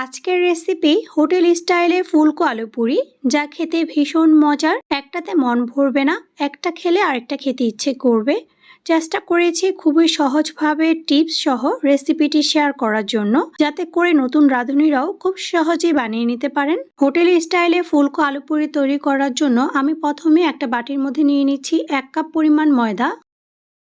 আজকের recipe hotel স্টাইলে ফুলকো আলু পুরি, যা খেতে ভীষণ মজার। একটাতে মন ভরবে না, একটা খেলে আরেকটা খেতে ইচ্ছে করবে। চেষ্টা করেছি খুবই সহজভাবে টিপস সহ রেসিপিটি শেয়ার করার জন্য, যাতে করে নতুন রাঁধুনিরাও খুব সহজেই বানিয়ে নিতে পারেন। হোটেল স্টাইলে ফুলকো আলু পুরি তৈরি করার জন্য আমি প্রথমে একটা বাটির মধ্যে নিয়ে নিচ্ছি 1 কাপ পরিমাণ ময়দা।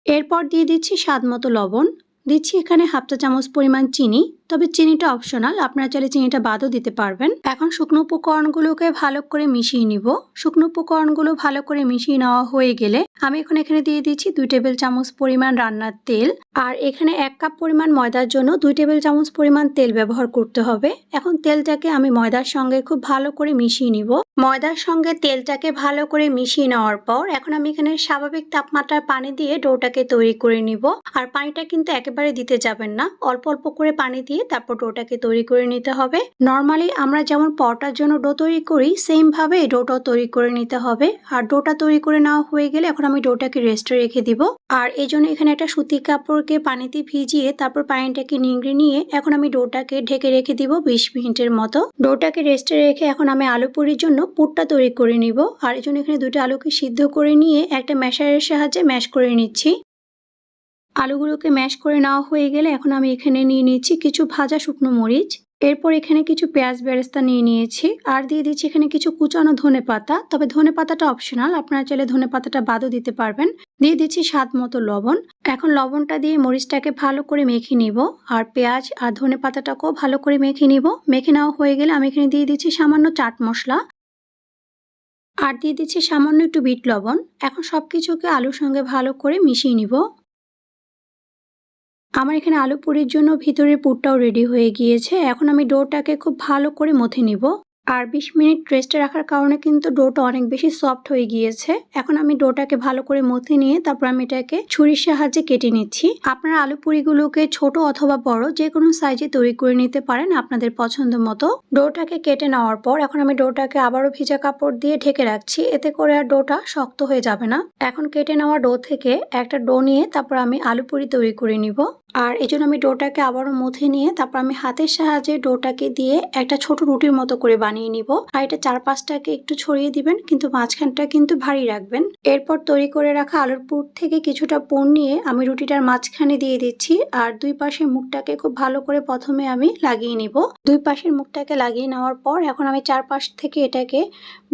এরপর দিয়ে দিচ্ছি স্বাদ মতো লবণ, দিচ্ছি এখানে হাফ চা চামচ পরিমাণ চিনি, তবে চিনিটা অপশনাল, আপনারা চাইলে চিনিটা বাদও দিতে পারবেন। এখন শুকনো উপকরণগুলোকে ভালো করে মিশিয়ে নিব। শুকনো উপকরণগুলো ভালো করে মিশিয়ে নেওয়া হয়ে গেলে আমি এখানে দিয়ে দিচ্ছি 2 টেবিল চামচ পরিমাণ রান্নার তেল। আর এখানে 1 কাপ পরিমাণ ময়দার জন্য 2 টেবিল চামচ পরিমাণ তেল ব্যবহার করতে হবে। এখন তেলটাকে আমি ময়দার সঙ্গে খুব ভালো করে মিশিয়ে নিব। ময়দার সঙ্গে তেলটাকে ভালো করে মিশিয়ে নেওয়ার পর এখন আমি এখানে স্বাভাবিক তাপমাত্রার পানি দিয়ে ডোটাকে তৈরি করে নিব। আর পানিটা কিন্তু একেবারে দিতে যাবেন না, অল্প অল্প করে পানি দিয়ে তারপর ডোটাকে তৈরি করে নিতে হবে। নর্মালি আমরা যেমন পরোটার জন্য ডো তৈরি করি, সেম ভাবে এই ডোটা তৈরি করে নিতে হবে। আর ডোটা তৈরি করে নেওয়া হয়ে গেলে এখন আমি ডোটাকে রেস্টে রেখে দিব। আর এই জন্য এখানে একটা সুতি কাপড়কে পানিতে ভিজিয়ে তারপর পানিটাকে নিংড়ে নিয়ে এখন আমি ডোটাকে ঢেকে রেখে দিব 20 মিনিটের মতো। ডোটাকে রেস্টে রেখে এখন আমি আলু পুরির জন্য পুরটা তৈরি করে নিব। আর এই জন্য এখানে 2টা আলুকে সিদ্ধ করে নিয়ে একটা ম্যাশারের সাহায্যে ম্যাশ করে নিচ্ছি। আলুগুলোকে ম্যাশ করে নেওয়া হয়ে গেলে এখন আমি এখানে নিয়ে নিচ্ছি কিছু ভাজা শুকনো মরিচ। এরপর এখানে কিছু পেঁয়াজ বেরেস্তা নিয়ে নিয়েছি। আর দিয়ে দিচ্ছি এখানে কিছু কুচানো ধনেপাতা, তবে ধনেপাতাটা অপশনাল, আপনারা চাইলে ধনেপাতাটা বাদও দিতে পারবেন। দিয়ে দিচ্ছি স্বাদ মতো লবণ। এখন লবণটা দিয়ে মরিচটাকে ভালো করে মেখে নিব। আর পেঁয়াজ আর ধনেপাতাটাকেও ভালো করে মেখে নিব। মেখে নেওয়া হয়ে গেলে আমি এখানে দিয়ে দিচ্ছি সামান্য চাট মশলা। আর দিয়ে দিচ্ছি সামান্য একটু বিট লবণ। এখন সবকিছুকে আলুর সঙ্গে ভালো করে মিশিয়ে নিব। আমার এখানে আলু পুরির জন্য ভিতরের পুরটাও রেডি হয়ে গিয়েছে। এখন আমি ডোটাকে খুব ভালো করে মথে নিব। আর 20 মিনিট রেস্টে রাখার কারণে কিন্তু ডোটা অনেক বেশি সফট হয়ে গিয়েছে। এখন আমি ডোটাকে ভালো করে মথে নিয়ে তারপর আমি এটাকে ছুরির সাহায্যে কেটে নিচ্ছি। আপনারা আলু পুরিগুলোকে ছোট অথবা বড় যে কোনো সাইজে তৈরি করে নিতে পারেন আপনাদের পছন্দ মতো। ডোটাকে কেটে নেওয়ার পর এখন আমি ডোটাকে আবারও ভিজা কাপড় দিয়ে ঢেকে রাখছি, এতে করে আর ডোটা শক্ত হয়ে যাবে না। এখন কেটে নেওয়া ডো থেকে একটা ডো নিয়ে তারপর আমি আলু পুরি তৈরি করে নিব। আর এই জন্য আমি ডোটাকে আবারও মুথে নিয়ে তারপর আমি হাতের সাহায্যে ডোটাকে দিয়ে একটা ছোট রুটির মতো করে বানিয়ে নিব। আর এটা চারপাশটাকে একটু ছড়িয়ে দিবেন, কিন্তু মাঝখানটা কিন্তু ভারী রাখবেন। এরপর তৈরি করে রাখা আলুর পুর থেকে কিছুটা পুর নিয়ে আমি রুটিটার মাঝখানে দিয়ে দিচ্ছি। আর দুই পাশের মুখটাকে খুব ভালো করে প্রথমে আমি লাগিয়ে নিব। দুই পাশের মুখটাকে লাগিয়ে নেওয়ার পর এখন আমি চারপাশ থেকে এটাকে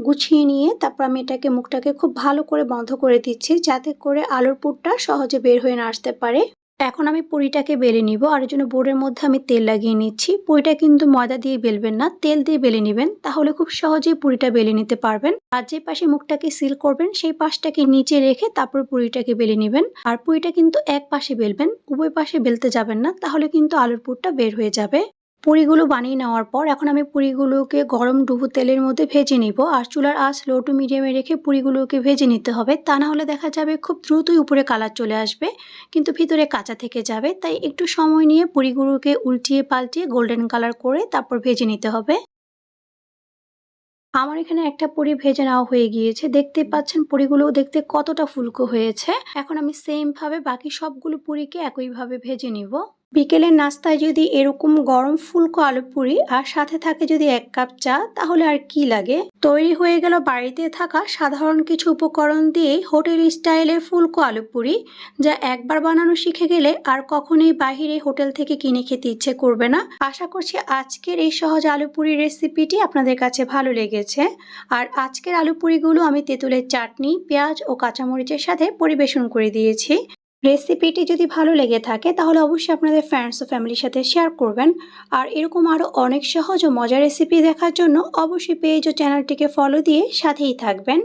গুছিয়ে নিয়ে তারপর আমি এটাকে মুখটাকে খুব ভালো করে বন্ধ করে দিচ্ছি, যাতে করে আলুর পুরটা সহজে বের হয়ে না আসতে পারে। এখন আমি পুরিটাকে বেলে নিব। আর এর জন্য বোর্ডের মধ্যে আমি তেল লাগিয়ে নিচ্ছি। পুরিটা কিন্তু ময়দা দিয়ে বেলবেন না, তেল দিয়ে বেলে নেবেন, তাহলে খুব সহজেই পুরিটা বেলে নিতে পারবেন। আর যে পাশে মুখটাকে সিল করবেন সেই পাশটাকে নিচে রেখে তারপর পুরিটাকে বেলে নেবেন। আর পুরিটা কিন্তু এক পাশে বেলবেন, উভয় পাশে বেলতে যাবেন না, তাহলে কিন্তু আলুর পুরটা বের হয়ে যাবে। পুরিগুলো বানিয়ে নেওয়ার পর এখন আমি পুরিগুলোকে গরম ডুবো তেলের মধ্যে ভেজে নিব। আর চুলার আঁচ লো টু মিডিয়ামে রেখে পুরিগুলোকে ভেজে নিতে হবে, তা না হলে দেখা যাবে খুব দ্রুতই উপরে কালার চলে আসবে কিন্তু ভিতরে কাঁচা থেকে যাবে। তাই একটু সময় নিয়ে পুরিগুলোকে উল্টিয়ে পাল্টিয়ে গোল্ডেন কালার করে তারপর ভেজে নিতে হবে। আমার এখানে একটা পুরি ভেজে নেওয়া হয়ে গিয়েছে, দেখতে পাচ্ছেন পুরিগুলো দেখতে কতটা ফুলকো হয়েছে। এখন আমি সেম ভাবে বাকি সবগুলো পুরিকে একইভাবে ভেজে নিব। বিকেলের নাস্তায় যদি এরকম গরম ফুলকো আলু পুরি আর সাথে থাকে যদি 1 কাপ চা, তাহলে আর কি লাগে। তৈরি হয়ে গেল বাড়িতে থাকা সাধারণ কিছু উপকরণ দিয়ে হোটেল স্টাইলে ফুলকো আলু পুরি, যা একবার বানানো শিখে গেলে আর কখনোই বাহিরে হোটেল থেকে কিনে খেতে ইচ্ছে করবে না। আশা করছি আজকের এই সহজ আলু পুরি রেসিপিটি আপনাদের কাছে ভালো লেগেছে। আর আজকের আলু পুরিগুলো আমি তেঁতুলের চাটনি, পেঁয়াজ ও কাঁচামরিচের সাথে পরিবেশন করে দিয়েছি। রেসিপিটি যদি ভালো লেগে থাকে তাহলে অবশ্যই আপনাদের ফ্রেন্ডস ও ফ্যামিলির সাথে শেয়ার করবেন। আর এরকম আরও অনেক সহজ ও মজার রেসিপি দেখার জন্য অবশ্যই পেজ ও চ্যানেলটিকে ফলো দিয়ে সাথেই থাকবেন।